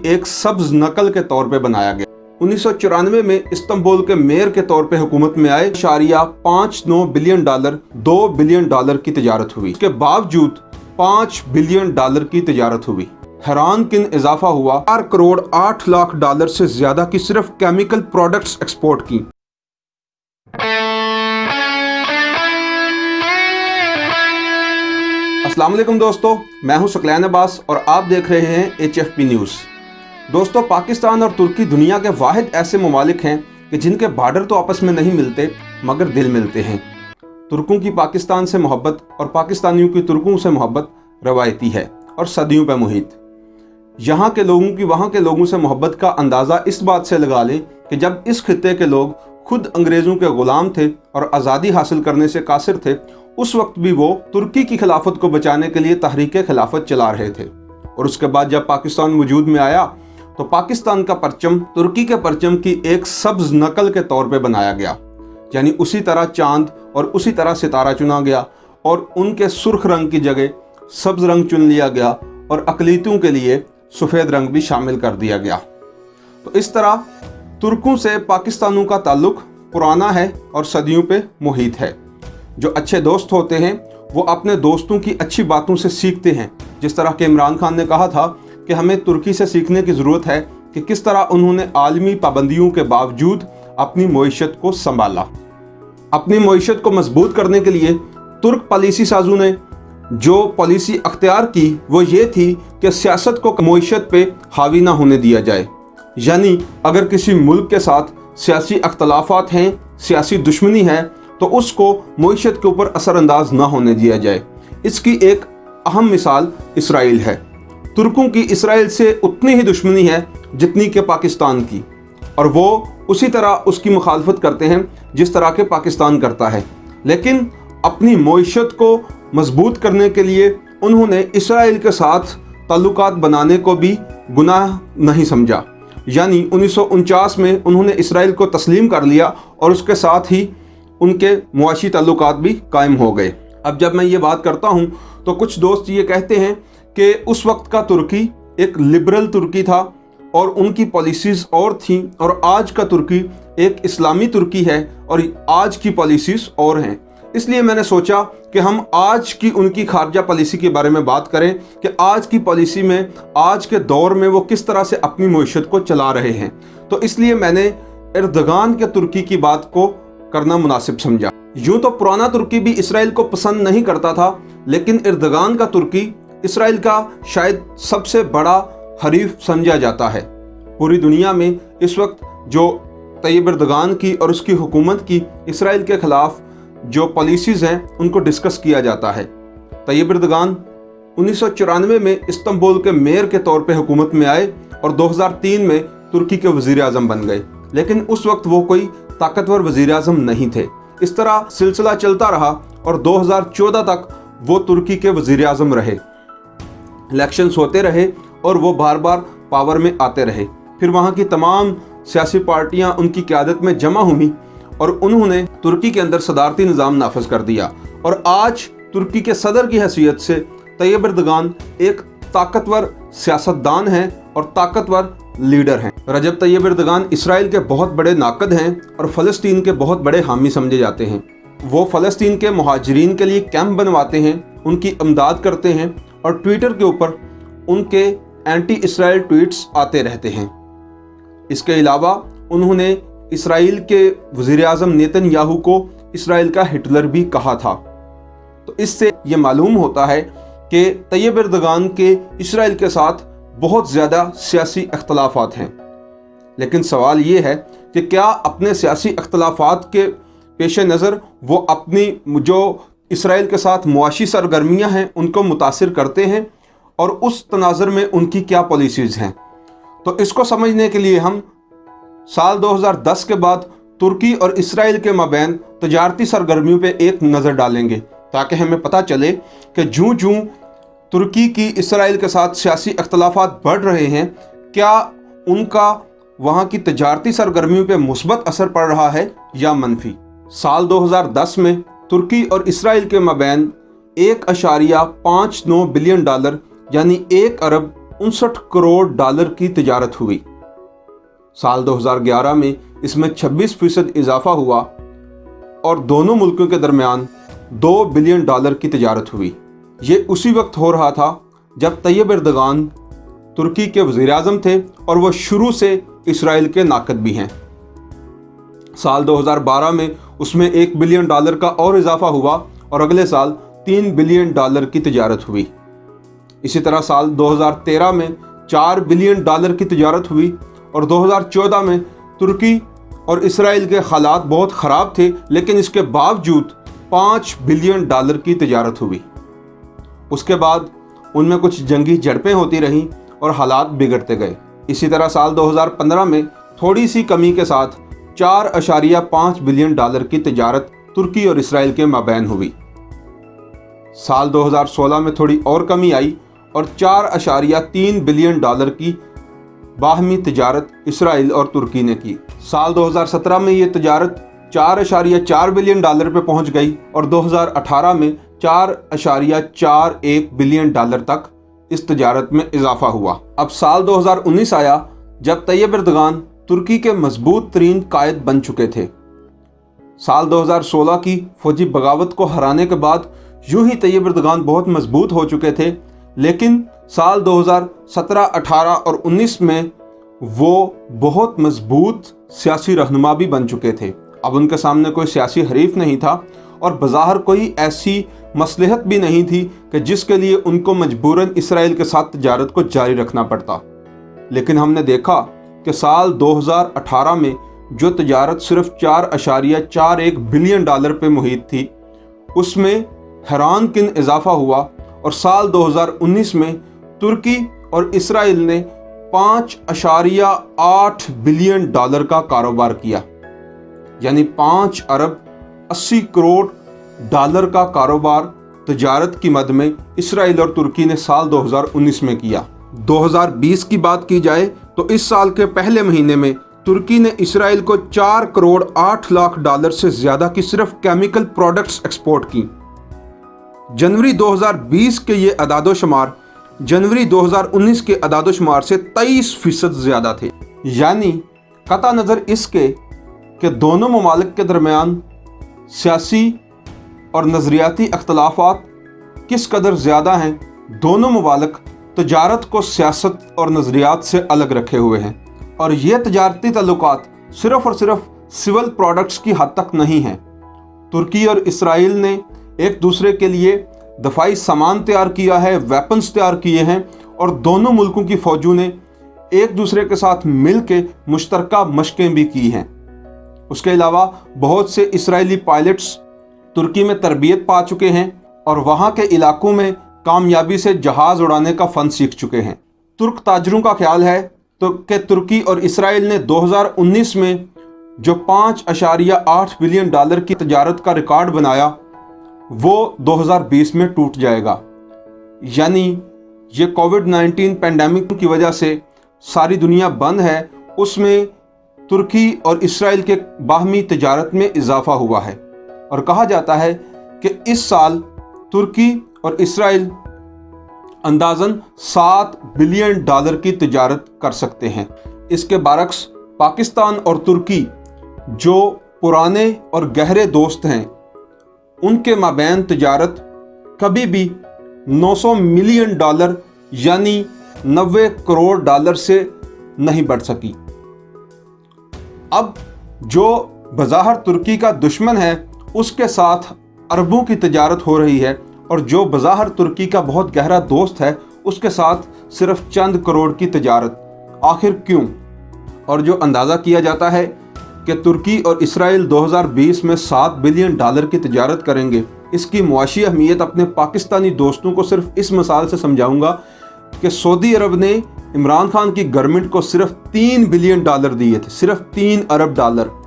एक सब्ज नकल के तौर पे बनाया गया। 1994 में इस्तांबुल के मेयर के तौर पे हुकूमत में आए। 5.9 बिलियन डॉलर, 2 बिलियन डॉलर की तजारत हुई। इसके बावजूद 5 बिलियन डॉलर की तजारत हुई। हैरान किन इजाफा हुआ। 4 करोड़ 8 लाख डॉलर से ज्यादा की सिर्फ केमिकल प्रोडक्ट्स एक्सपोर्ट की। अस्सलाम वालेकुम दोस्तों, मैं हूं सकलैन अब्बास और आप देख रहे हैं HFP न्यूज़। दोस्तों, पाकिस्तान और तुर्की दुनिया के वाहिद ऐसे ममालिक हैं कि जिनके बॉर्डर तो आपस में नहीं मिलते मगर दिल मिलते हैं। तुर्कों की पाकिस्तान से मोहब्बत और पाकिस्तानियों की तुर्कों से मोहब्बत रवायती है और सदियों पर मुहित। यहाँ के लोगों की वहाँ के लोगों से मोहब्बत का अंदाज़ा इस बात से लगा लें कि जब इस खित्ते के लोग खुद अंग्रेज़ों के ग़ुलाम थे और आज़ादी हासिल करने से कासिर थे, उस वक्त भी वो तुर्की की खिलाफत को बचाने के लिए तहरीक खिलाफत चला रहे थे। और उसके बाद जब पाकिस्तान वजूद में आया तो पाकिस्तान का परचम तुर्की के परचम की एक सब्ज नकल के तौर पे बनाया गया, यानी उसी तरह चांद और उसी तरह सितारा चुना गया और उनके सुर्ख रंग की जगह सब्ज रंग चुन लिया गया और अकलीतों के लिए सफ़ेद रंग भी शामिल कर दिया गया। तो इस तरह तुर्कों से पाकिस्तानों का ताल्लुक पुराना है और सदियों पे मुहित है। जो अच्छे दोस्त होते हैं वो अपने दोस्तों की अच्छी बातों से सीखते हैं। जिस तरह के इमरान खान ने कहा था कि हमें तुर्की से सीखने की ज़रूरत है कि किस तरह उन्होंने आलमी पाबंदियों के बावजूद अपनी मईशत को संभाला। अपनी मईशत को मजबूत करने के लिए तुर्क पॉलिसी साजों ने जो पॉलिसी अख्तियार की वो ये थी कि सियासत को मईशत पे हावी ना होने दिया जाए, यानी अगर किसी मुल्क के साथ सियासी अख्तलाफात हैं, सियासी दुश्मनी है, तो उसको मईशत के ऊपर असरअंदाज ना होने दिया जाए। इसकी एक अहम मिसाल इसराइल है। तुर्कों की इसराइल से उतनी ही दुश्मनी है जितनी कि पाकिस्तान की, और वो उसी तरह उसकी मुखालफत करते हैं जिस तरह के पाकिस्तान करता है। लेकिन अपनी मईशत को मजबूत करने के लिए उन्होंने इसराइल के साथ ताल्लुकात बनाने को भी गुनाह नहीं समझा, यानी 1949 में उन्होंने इसराइल को तस्लीम कर लिया और उसके साथ ही उनके मुआशी ताल्लुकात भी कायम हो गए। अब जब मैं ये बात करता हूँ तो कुछ दोस्त ये कहते हैं कि उस वक्त का तुर्की एक लिबरल तुर्की था और उनकी पॉलिसीज़ और थीं, और आज का तुर्की एक इस्लामी तुर्की है और आज की पॉलिसीज़ और हैं। इसलिए मैंने सोचा कि हम आज की उनकी खारजा पॉलिसी के बारे में बात करें कि आज की पॉलिसी में आज के दौर में वो किस तरह से अपनी मईशत को चला रहे हैं। तो इसलिए मैंने एर्दोगान के तुर्की की बात को करना मुनासिब समझा। यूँ तो पुराना तुर्की भी इसराइल को पसंद नहीं करता था, लेकिन एर्दोगान का तुर्की इसराइल का शायद सबसे बड़ा हरीफ समझा जाता है। पूरी दुनिया में इस वक्त जो तैयब एर्दोगान की और उसकी हुकूमत की इसराइल के ख़िलाफ़ जो पॉलिसीज़ हैं उनको डिस्कस किया जाता है। तैयब एर्दोगान 1994 में इस्तांबुल के मेयर के तौर पे हुकूमत में आए और 2003 में तुर्की के वज़ीर आज़म बन गए, लेकिन उस वक्त वो कोई ताकतवर वज़ीर आज़म नहीं थे। इस तरह सिलसिला चलता रहा और 2014 तक वो तुर्की के वज़ीर आज़म रहे। इलेक्शंस होते रहे और वो बार बार पावर में आते रहे। फिर वहाँ की तमाम सियासी पार्टियाँ उनकी क़यादत में जमा हुई और उन्होंने तुर्की के अंदर सदारती निज़ाम नाफिज कर दिया। और आज तुर्की के सदर की हैसियत से तैयब एर्दोगान एक ताकतवर सियासतदान हैं और ताकतवर लीडर हैं। रजब तैयब एर्दोगान इसराइल के बहुत बड़े नाकद हैं और फ़लस्तीन के बहुत बड़े हामी समझे जाते हैं। वो फ़लस्तीन के मुहाजिरीन के लिए कैंप बनवाते हैं, उनकी इमदाद करते हैं और ट्विटर के ऊपर उनके एंटी इसराइल ट्वीट्स आते रहते हैं। इसके अलावा उन्होंने इसराइल के वज़ीर आज़म नेतन्याहू को इसराइल का हिटलर भी कहा था। तो इससे ये मालूम होता है कि तैयब एर्दोगान के इसराइल के साथ बहुत ज़्यादा सियासी अख्तलाफात हैं। लेकिन सवाल ये है कि क्या अपने सियासी अख्तलाफात के पेश नज़र वो अपनी जो इसराइल के साथ मुआशी सरगर्मियाँ हैं उनको मुतासिर करते हैं और उस तनाज़ुर में उनकी क्या पॉलिसीज़ हैं। तो इसको समझने के लिए हम साल 2010 के बाद तुर्की और इसराइल के माबैन तजारती सरगर्मियों पे एक नज़र डालेंगे, ताकि हमें पता चले कि जूँ जूँ तुर्की की इसराइल के साथ सियासी अख्तलाफात बढ़ रहे हैं, क्या उनका वहाँ की तजारती सरगर्मियों पे मुस्बत असर पड़ रहा है या मनफी। साल 2010 में तुर्की और इसराइल के माबैन 1.59 बिलियन डॉलर यानी 1 अरब $59 करोड़ की तिजारत हुई। साल 2011 में इसमें 26% इजाफा हुआ और दोनों मुल्कों के दरमियान $2 बिलियन की तिजारत हुई। ये उसी वक्त हो रहा था जब तैयब एर्दोगान तुर्की के वज़ीर-ए-आज़म थे और वो शुरू से इसराइल के नाक़द भी हैं। साल 2012 में उसमें $1 बिलियन का और इजाफा हुआ और अगले साल $3 बिलियन की तिजारत हुई। इसी तरह साल 2013 में $4 बिलियन की तिजारत हुई और 2014 में तुर्की और इसराइल के हालात बहुत ख़राब थे, लेकिन इसके बावजूद $5 बिलियन की तिजारत हुई। उसके बाद उनमें कुछ जंगी झड़पें होती रहीं और हालात बिगड़ते गए। इसी तरह साल 2015 में थोड़ी सी कमी के साथ $4.5 बिलियन की तिजारत तुर्की और इसराइल के माबैन हुई। साल 2016 में थोड़ी और कमी आई और $4.3 बिलियन की बाहमी तिजारत इसराइल और तुर्की ने की। साल 2017 में ये तिजारत $4.4 बिलियन पे पहुंच गई और 2018 में $4.41 बिलियन तक इस तिजारत में इजाफा हुआ। अब साल 2019 आया जब तैयब एर्दोगान तुर्की के मजबूत तरीन कायद बन चुके थे। साल 2016 की फौजी बगावत को हराने के बाद यूं ही तैयब एर्दोगान बहुत मजबूत हो चुके थे, लेकिन साल 2017, 18 और 19 में वो बहुत मजबूत सियासी रहनुमा भी बन चुके थे। अब उनके सामने कोई सियासी हरीफ नहीं था और बज़ाहिर कोई ऐसी मसलहत भी नहीं थी कि जिसके लिए उनको मजबूरन इसराइल के साथ तिजारत को जारी रखना पड़ता। लेकिन हमने देखा कि साल 2018 में जो तिजारत सिर्फ $4.41 बिलियन पे मुहित थी, उसमें हैरानकुन इजाफा हुआ और साल 2019 में तुर्की और इसराइल ने $5.8 बिलियन का कारोबार किया, यानी $5 अरब 80 करोड़ का कारोबार तिजारत की मद में इसराइल और तुर्की ने साल 2019 में किया। 2020 की बात की जाए तो इस साल के पहले महीने में तुर्की ने इसराइल को $4 करोड़ 8 लाख से ज़्यादा की सिर्फ केमिकल प्रोडक्ट्स एक्सपोर्ट की। जनवरी 2020 के ये अदादोशुमार जनवरी 2019 के अदादोशुमार से 23% ज़्यादा थे। यानी कता नज़र इसके कि दोनों ममालिक के दरमियान सियासी और नज़रियाती अख्तलाफात किस कदर ज़्यादा हैं, दोनों ममालिक तजारत को सियासत और नज़रियात से अलग रखे हुए हैं और ये तजारती ताल्लुकात सिर्फ़ और सिर्फ सिविल प्रोडक्ट्स की हद तक नहीं हैं। तुर्की और इसराइल ने एक दूसरे के लिए दफाई सामान तैयार किया है, वेपन्स तैयार किए हैं और दोनों मुल्कों की फ़ौजों ने एक दूसरे के साथ मिल के मुश्तरका मशक़ें भी की हैं। उसके अलावा बहुत से इसराइली पायलट्स तुर्की में तरबियत पा चुके हैं और वहाँ के इलाकों में कामयाबी से जहाज़ उड़ाने का फ़न सीख चुके हैं। तुर्क ताजरों का ख्याल है तो कि तुर्की और इसराइल ने 2019 में जो $5.8 बिलियन की तजारत का रिकॉर्ड बनाया वो 2020 में टूट जाएगा। यानी ये कोविड-19 पेंडेमिक की वजह से सारी दुनिया बंद है, उसमें तुर्की और इसराइल के बाहमी तजारत में इजाफा हुआ है और कहा जाता है कि इस साल तुर्की और इसराइल अंदाज़न $7 बिलियन की तिजारत कर सकते हैं। इसके बरक्स पाकिस्तान और तुर्की जो पुराने और गहरे दोस्त हैं, उनके माबैन तिजारत कभी भी $900 मिलियन यानी $90 करोड़ से नहीं बढ़ सकी। अब जो बज़ाहिर तुर्की का दुश्मन है उसके साथ अरबों की तिजारत हो रही है और जो बज़ाहिर तुर्की का बहुत गहरा दोस्त है उसके साथ सिर्फ चंद करोड़ की तिजारत। आखिर क्यों? और जो अंदाज़ा किया जाता है कि तुर्की और इसराइल 2020 में $7 बिलियन की तिजारत करेंगे, इसकी मुआशी अहमियत अपने पाकिस्तानी दोस्तों को सिर्फ इस मिसाल से समझाऊंगा कि सऊदी अरब ने इमरान खान की गवर्नमेंट को सिर्फ $3 बिलियन दिए थे, सिर्फ $3 अरब,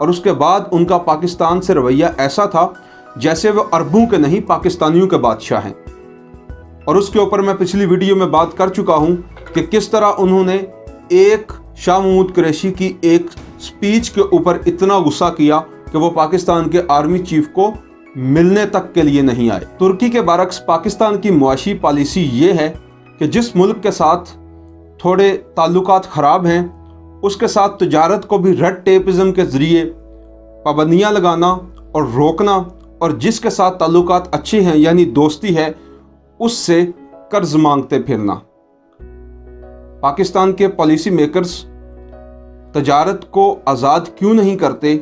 और उसके बाद उनका पाकिस्तान से रवैया ऐसा था जैसे वो अरबों के नहीं पाकिस्तानियों के बादशाह हैं। और उसके ऊपर मैं पिछली वीडियो में बात कर चुका हूं कि किस तरह उन्होंने एक शाह महमूद कुरैशी की एक स्पीच के ऊपर इतना गुस्सा किया कि वो पाकिस्तान के आर्मी चीफ को मिलने तक के लिए नहीं आए। तुर्की के बरक्स पाकिस्तान की मुआशी पॉलिसी ये है کہ جس ملک کے ساتھ تھوڑے تعلقات خراب ہیں اس کے ساتھ تجارت کو بھی ریڈ ٹیپزم کے ذریعے پابندیاں لگانا اور روکنا، اور جس کے ساتھ تعلقات اچھے ہیں یعنی دوستی ہے اس سے قرض مانگتے پھرنا۔ پاکستان کے پالیسی میکرز تجارت کو آزاد کیوں نہیں کرتے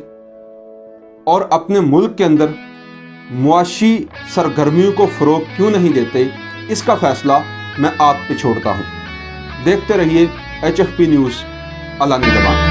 اور اپنے ملک کے اندر معاشی سرگرمیوں کو فروغ کیوں نہیں دیتے، اس کا فیصلہ میں آپ پہ چھوڑتا ہوں۔ دیکھتے رہیے HFP نیوز، اللہ نگہبان۔